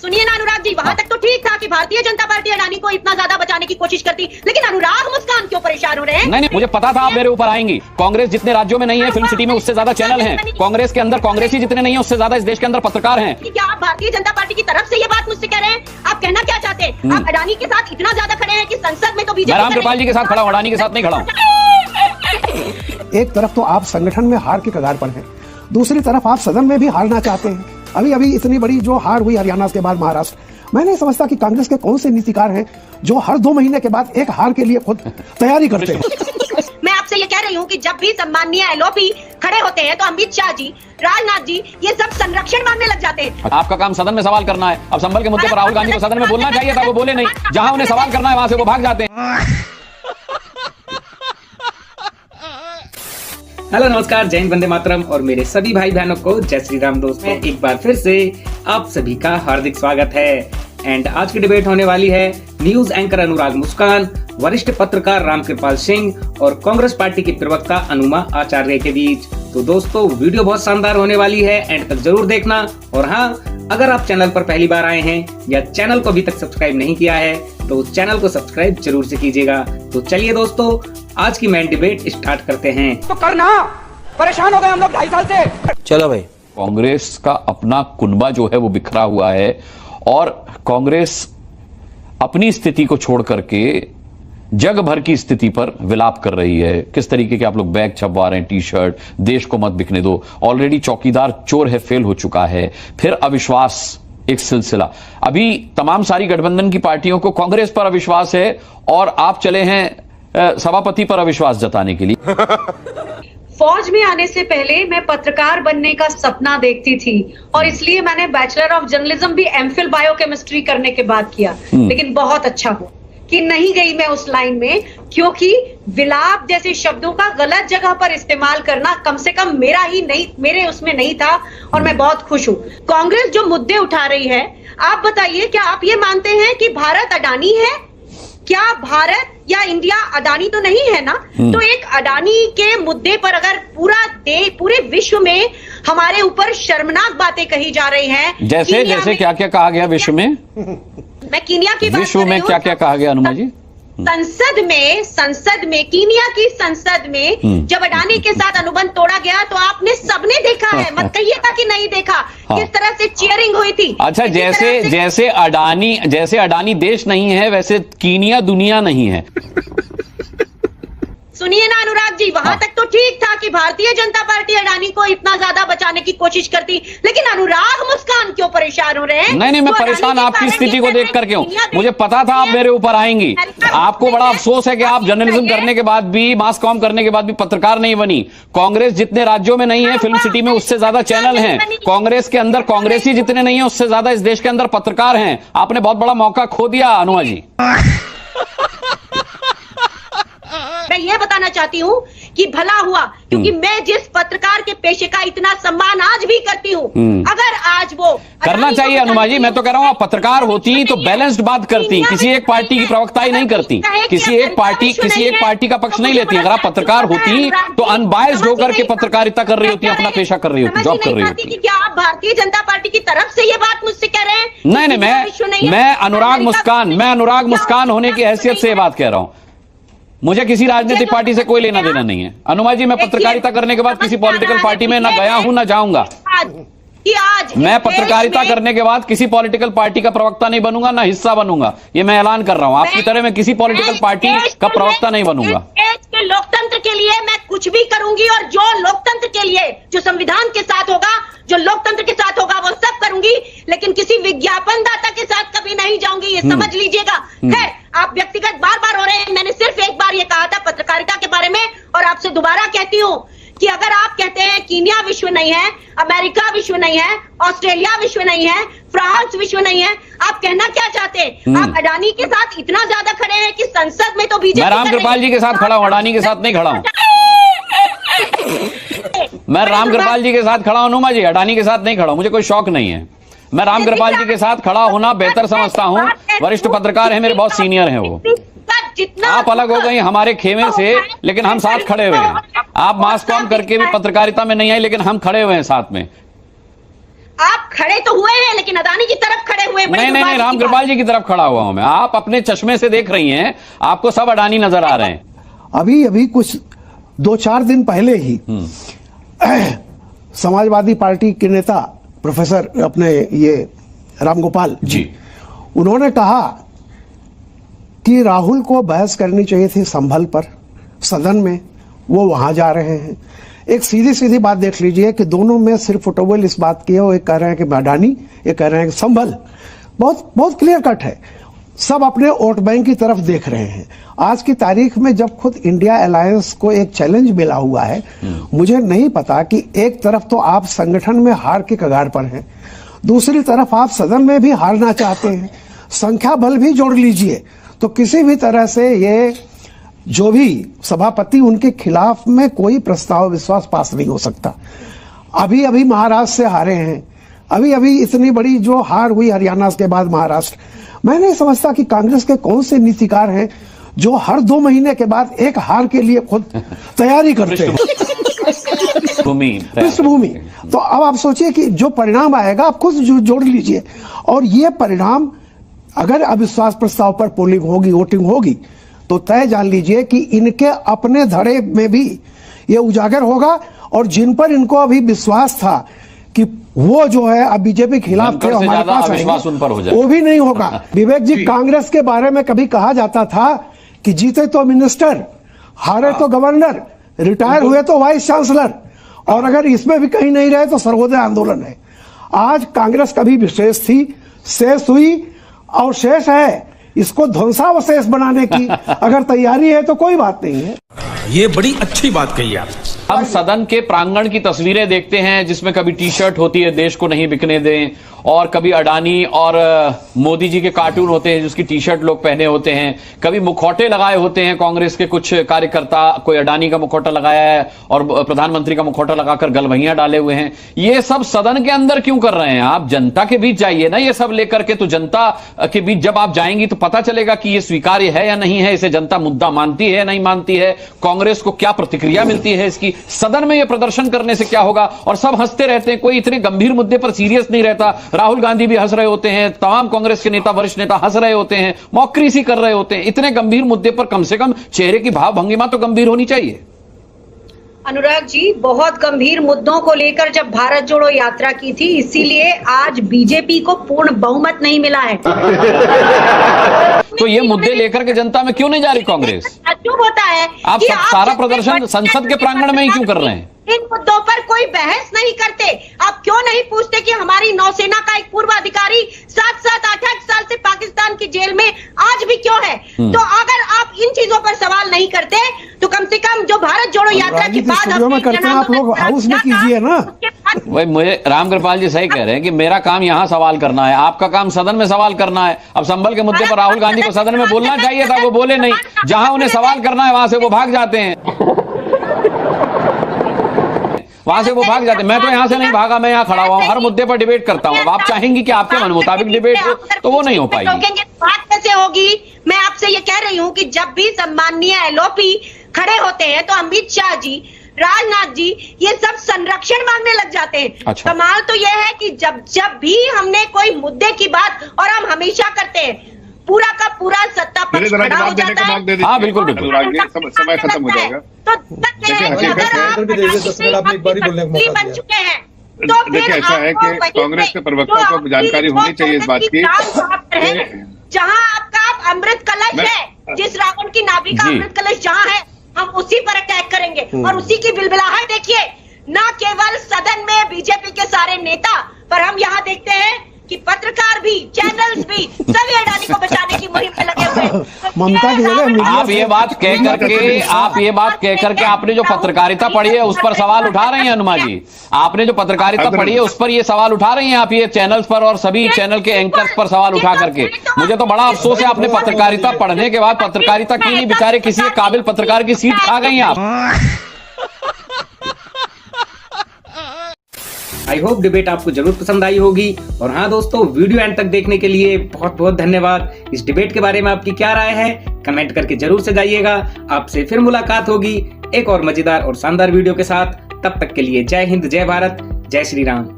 सुनिए ना अनुराग जी, वहां तक तो ठीक था कि भारतीय जनता पार्टी अडानी को इतना ज्यादा बचाने की कोशिश करती, लेकिन अनुराग मुस्कान क्यों परेशान हो रहे हैं? नहीं, मुझे पता था आप मेरे ऊपर आएंगी। कांग्रेस जितने राज्यों में नहीं है, फिल्म सिटी में उससे ज्यादा चैनल हैं। कांग्रेस के अंदर कांग्रेसी जितने नहीं है, उससे ज्यादा इस देश के अंदर पत्रकार हैं। क्या आप भारतीय जनता पार्टी की तरफ से ये बात मुझसे कह रहे हैं? आप कहना क्या चाहते हैं? आप अडानी के साथ इतना ज्यादा खड़े हैं कि संसद में तो बीजेपी। मैं रामकृपाल जी के साथ खड़ा हूँ, अडानी के साथ नहीं खड़ा हूँ। एक तरफ तो आप संगठन में हार के कगार पर हैं, दूसरी तरफ आप सदन में भी हारना चाहते हैं। अभी इतनी बड़ी जो हार हुई हरियाणा के बाद महाराष्ट्र, मैं नहीं समझता कि कांग्रेस के कौन से नीतिकार हैं जो हर 2 महीने के बाद एक हार के लिए खुद तैयारी करते हैं। मैं आपसे ये कह रही हूँ कि जब भी सम्माननीय एलओपी खड़े होते हैं तो अमित शाह जी, राजनाथ जी, ये सब संरक्षण मांगने लग जाते हैं। आपका काम सदन में सवाल करना है। अब संभल के मुद्दे पर राहुल गांधी को सदन में बोलना चाहिए था, वो बोले नहीं। जहां उन्हें सवाल करना है वहां से वो भाग जाते हैं। हेलो नमस्कार, जय हिंद, वंदे मातरम और मेरे सभी भाई बहनों को जय श्री राम। दोस्तों, एक बार फिर से आप सभी का हार्दिक स्वागत है। एंड आज की डिबेट होने वाली है न्यूज एंकर अनुराग मुस्कान, वरिष्ठ पत्रकार रामकृपाल सिंह और कांग्रेस पार्टी के प्रवक्ता अनुमा आचार्य के बीच। तो दोस्तों, वीडियो बहुत शानदार होने वाली है, एंड तक जरूर देखना। और हाँ, अगर आप चैनल पर पहली बार आए हैं या चैनल को अभी तक सब्सक्राइब नहीं किया है तो चैनल को सब्सक्राइब जरूर से कीजिएगा। तो चलिए दोस्तों, आज की मेन डिबेट स्टार्ट करते हैं। तो करना, परेशान हो गए हम लोग 2.5 साल से। चलो भाई, कांग्रेस का अपना कुनबा जो है वो बिखरा हुआ है और कांग्रेस अपनी स्थिति को छोड़ करके जग भर की स्थिति पर विलाप कर रही है। किस तरीके के आप लोग बैग छपवा रहे हैं, टी शर्ट, देश को मत बिकने दो, ऑलरेडी चौकीदार चोर है, फेल हो चुका है, फिर अविश्वास एक सिलसिला। अभी तमाम सारी गठबंधन की पार्टियों को कांग्रेस पर अविश्वास है और आप चले हैं सभापति पर अविश्वास जताने के लिए। फौज में आने से पहले मैं पत्रकार बनने का सपना देखती थी और इसलिए मैंने बैचलर ऑफ जर्नलिज्म भी एमफिल बायोकेमिस्ट्री करने के बाद किया। लेकिन बहुत अच्छा हो कि नहीं गई मैं उस लाइन में, क्योंकि विलाप जैसे शब्दों का गलत जगह पर इस्तेमाल करना कम से कम मेरे उसमें नहीं था और मैं बहुत खुश हूं। कांग्रेस जो मुद्दे उठा रही है, आप बताइए, क्या आप ये मानते हैं कि भारत अडानी है? क्या भारत या इंडिया अडानी तो नहीं है ना? तो एक अडानी के मुद्दे पर अगर पूरे विश्व में हमारे ऊपर शर्मनाक बातें कही जा रही हैं, जैसे क्या क्या कहा गया विश्व में? मैं कीनिया की बात विश्व में क्या क्या कहा गया अनुमा जी? संसद में कीनिया की संसद में जब अडानी के साथ अनुबंध तोड़ा गया तो आपने सबने देखा है, मत कहिएगा कि नहीं देखा। किस तरह से चीयरिंग हुई थी। अच्छा, जैसे अडानी देश नहीं है, वैसे कीनिया दुनिया नहीं है। सुनिए ना अनुराग जी, वहां तक तो ठीक था कि भारतीय जनता पार्टी अडानी को इतना ज्यादा बचाने की कोशिश करती, लेकिन अनुराग मुस्कान क्यों परेशान हो रहे हैं? नहीं, मैं परेशान आपकी स्थिति को देख करके हूं। मुझे पता था आप मेरे ऊपर आएंगी। आपको बड़ा अफसोस है कि आप जर्नलिज्म करने के बाद भी, मास कॉम करने के बाद भी पत्रकार नहीं बनी। कांग्रेस जितने राज्यों में नहीं है, फिल्म सिटी में उससे ज्यादा चैनल हैं। कांग्रेस के अंदर कांग्रेसी जितने नहीं है, उससे ज्यादा इस देश के अंदर पत्रकार हैं। आपने बहुत बड़ा मौका खो दिया अनुमा जी। मैं ये बताना चाहती हूँ कि भला हुआ, क्योंकि मैं जिस पत्रकार के पेशे का इतना सम्मान आज भी करती हूँ, अगर आज वो करना चाहिए अनुमा जी। मैं तो कह रहा हूँ, आप पत्रकार होती तो बैलेंस्ड बात करती, किसी एक पार्टी की प्रवक्ता ही नहीं करती, किसी एक पार्टी का पक्ष नहीं लेती। अगर आप पत्रकार होती तो अनबायस्ड होकर के पत्रकारिता कर रही होती, अपना पेशा कर रही होती, जॉब कर रही होती। क्या आप भारतीय जनता पार्टी की तरफ से ये बात मुझसे कह रहे हैं? नहीं, मैं अनुराग मुस्कान होने की हैसियत से ये बात कह रहा हूँ। मुझे किसी राजनीतिक पार्टी से कोई लेना देना नहीं है अनुमा जी। मैं पत्रकारिता करने के बाद किसी पॉलिटिकल पार्टी में ना गया हूं ना जाऊंगा। मैं पत्रकारिता करने के बाद किसी पॉलिटिकल पार्टी का प्रवक्ता नहीं बनूंगा, ना हिस्सा बनूंगा। ये मैं ऐलान कर रहा हूं। आपकी तरह मैं किसी पॉलिटिकल पार्टी का प्रवक्ता नहीं बनूंगा। देश के लोकतंत्र के लिए मैं कुछ भी करूंगी और जो लोकतंत्र के लिए, जो संविधान के साथ होगा, जो लोकतंत्र के साथ होगा, वो सब करूंगी, लेकिन किसी विज्ञापन दाता के साथ कभी नहीं जाऊंगी, ये समझ लीजिएगा। खैर, आप व्यक्तिगत बार हो रहे हैं। मैंने सिर्फ एक बार ये कहा था पत्रकारिता के बारे में, और आपसे दोबारा कहती हूँ कि अगर आप कहते हैं कीनिया विश्व नहीं है, अमेरिका विश्व नहीं है, ऑस्ट्रेलिया विश्व नहीं है, फ्रांस विश्व नहीं है, आप कहना क्या चाहते हैं? आप अडानी के साथ इतना ज्यादा खड़े हैं कि संसद में तो बीजेपी। मैं रामकृपाल जी के साथ खड़ा हूं, अडानी के साथ नहीं खड़ा हूं। मैं रामकृपाल जी के साथ खड़ा हूं अनुमा जी, अडानी के साथ नहीं खड़ा हूं। मुझे कोई शौक नहीं है। मैं रामकृपाल जी के साथ खड़ा होना बेहतर समझता हूं। वरिष्ठ पत्रकार हैं, मेरे बहुत सीनियर हैं वो। आप अलग हो गई हमारे खेमे से, लेकिन हम साथ खड़े हुए हैं। आप मास कॉम करके भी पत्रकारिता में नहीं आई, लेकिन हम खड़े हुए हैं साथ में। आप खड़े तो हुए हैं लेकिन अदानी की तरफ खड़े हुए। नहीं, रामकृपाल जी की तरफ खड़ा हुआ हूं मैं। आप अपने चश्मे से देख रही हैं, आपको सब अडानी नजर आ रहे हैं। अभी कुछ 2-4 दिन पहले ही समाजवादी पार्टी के नेता प्रोफेसर अपने ये रामगोपाल जी, उन्होंने कहा कि राहुल को बहस करनी चाहिए थी संभल पर सदन में, वो वहां जा रहे हैं। एक सीधी सीधी बात देख लीजिए कि दोनों में सिर्फ फुटबॉल इस बात की है, वो एक कह रहे हैं कि अडानी, एक कह रहे हैं कि संभल। बहुत क्लियर कट है, सब अपने वोट बैंक की तरफ देख रहे हैं। आज की तारीख में जब खुद इंडिया अलायंस को एक चैलेंज मिला हुआ है, मुझे नहीं पता कि एक तरफ तो आप संगठन में हार के कगार पर हैं, दूसरी तरफ आप सदन में भी हारना चाहते हैं, संख्या बल भी जोड़ लीजिए, तो किसी भी तरह से ये जो भी सभापति उनके खिलाफ में कोई प्रस्ताव विश्वास पास नहीं हो सकता। अभी महाराष्ट्र से हारे हैं, अभी इतनी बड़ी जो हार हुई हरियाणा के बाद महाराष्ट्र। मैं नहीं समझता कि कांग्रेस के कौन से नीतिकार हैं जो हर 2 महीने के बाद एक हार के लिए खुद तैयारी करते हैं पृष्ठभूमि। तो अब आप सोचिए कि जो परिणाम आएगा आप खुद जोड़ लीजिए, और ये परिणाम अगर अविश्वास प्रस्ताव पर पोलिंग होगी, वोटिंग होगी, तो तय जान लीजिए कि इनके अपने धड़े में भी ये उजागर होगा, और जिन पर इनको अभी विश्वास था कि वो जो है अब बीजेपी के खिलाफ थे, हमारे पास आएंगे, वो भी नहीं होगा। विवेक जी, कांग्रेस के बारे में कभी कहा जाता था कि जीते तो मिनिस्टर, हारे तो गवर्नर, रिटायर हुए तो वाइस चांसलर, और अगर इसमें भी कहीं नहीं रहे तो सर्वोदय आंदोलन है। आज कांग्रेस कभी विशेष थी, शेष हुई और शेष है। इसको ध्वंसावशेष बनाने की अगर तैयारी है तो कोई बात नहीं है। ये बड़ी अच्छी बात कही आप। हम सदन के प्रांगण की तस्वीरें देखते हैं जिसमें कभी टी शर्ट होती है देश को नहीं बिकने दें, और कभी अडानी और मोदी जी के कार्टून होते हैं जिसकी टी शर्ट लोग पहने होते हैं, कभी मुखौटे लगाए होते हैं कांग्रेस के कुछ कार्यकर्ता, कोई अडानी का मुखौटा लगाया है और प्रधानमंत्री का मुखौटा लगाकर गलवहियां डाले हुए हैं। ये सब सदन के अंदर क्यों कर रहे हैं? आप जनता के बीच जाइए ना, ये सब लेकर के। तो जनता के बीच जब आप जाएंगी तो पता चलेगा कि ये स्वीकार्य है या नहीं है, इसे जनता मुद्दा मानती है या नहीं मानती है, कांग्रेस को क्या प्रतिक्रिया मिलती है इसकी। सदन में यह प्रदर्शन करने से क्या होगा? और सब हंसते रहते हैं, कोई इतने गंभीर मुद्दे पर सीरियस नहीं रहता। राहुल गांधी भी हंस रहे होते हैं, तमाम कांग्रेस के नेता, वरिष्ठ नेता हंस रहे होते हैं, मौकरी सी कर रहे होते हैं। इतने गंभीर मुद्दे पर कम से कम चेहरे की भाव भंगिमा तो गंभीर होनी चाहिए। अनुराग जी, बहुत गंभीर मुद्दों को लेकर जब भारत जोड़ो यात्रा की थी, इसीलिए आज बीजेपी को पूर्ण बहुमत नहीं मिला है। तो ये मुद्दे लेकर के जनता में क्यों नहीं जा रही कांग्रेस? अचूब होता है आप सारा प्रदर्शन संसद के प्रांगण में ही क्यों कर रहे हैं? इन मुद्दों पर कोई बहस नहीं करते। आप क्यों नहीं पूछते कि हमारी नौसेना का एक पूर्व अधिकारी 7-7, 8-8 साल से पाकिस्तान की जेल में आज भी क्यों है? तो अगर आप इन चीजों पर सवाल नहीं करते तो कम से कम जो भारत जोड़ो यात्रा के बाद आप लोग हाउस में कीजिए ना। वही मुझे रामकृपाल जी सही कह रहे हैं कि मेरा काम यहां सवाल करना है, आपका काम सदन में सवाल करना है। अब संभल के मुद्दे पर राहुल गांधी को सदन में बोलना चाहिए था, वो बोले नहीं। जहां उन्हें सवाल करना है वहां से वो भाग जाते हैं, वहां से वो भाग जाते हैं। मैं तो यहां से नहीं भागा, मैं यहां खड़ा हुआ हूं, हर मुद्दे पर डिबेट करता हूं। अब आप चाहेंगी कि आपके मन मुताबिक डिबेट हो तो वो नहीं हो पाएगी। बात कैसे होगी? मैं आपसे ये कह रही हूं कि जब भी सम्माननीय एलओपी खड़े होते हैं तो अमित शाह जी, राजनाथ जी, ये सब संरक्षण मांगने लग जाते हैं। अच्छा। कमाल तो यह है कि जब भी हमने कोई मुद्दे की बात, और हम हमेशा करते हैं, पूरा का पूरा सत्ता पक्ष खड़ा हो जाता है। हाँ बिल्कुल बिल्कुल, समय खत्म हो जाएगा। तो बन चुके हैं तो देखिए, ऐसा है कि कांग्रेस के प्रवक्ता को जानकारी होनी चाहिए इस बात की, जहां आपका अमृत कलश है, जिस रावण की नाभि का अमृत कलश जहां है, हम उसी पर अटैक करेंगे। और उसी की बिलबिलाहट देखिए, न केवल सदन में बीजेपी के सारे नेता, पर हम यहाँ देखते हैं कि पत्रकार भी, चैनल्स भी, सभी अडानी को बचाने की मुहिम में लगे हुए हैं। ममता की जगह आप ये बात कह करके आपने जो पत्रकारिता पढ़ी है उस पर सवाल उठा रहे हैं हनुमा जी। आपने जो पत्रकारिता पढ़ी है उस पर ये सवाल उठा रही हैं आप, ये चैनल्स पर और सभी चैनल के एंकर्स पर सवाल उठा करके। मुझे तो बड़ा अफसोस है, आपने पत्रकारिता पढ़ने के बाद पत्रकारिता की नहीं, बेचारे किसी काबिल पत्रकार की सीट खा गई आप। आई होप डिबेट आपको जरूर पसंद आई होगी। और हाँ दोस्तों, वीडियो एंड तक देखने के लिए बहुत बहुत धन्यवाद। इस डिबेट के बारे में आपकी क्या राय है कमेंट करके जरूर से जाइएगा। आपसे फिर मुलाकात होगी एक और मजेदार और शानदार वीडियो के साथ। तब तक के लिए जय हिंद, जय भारत, जय श्री राम।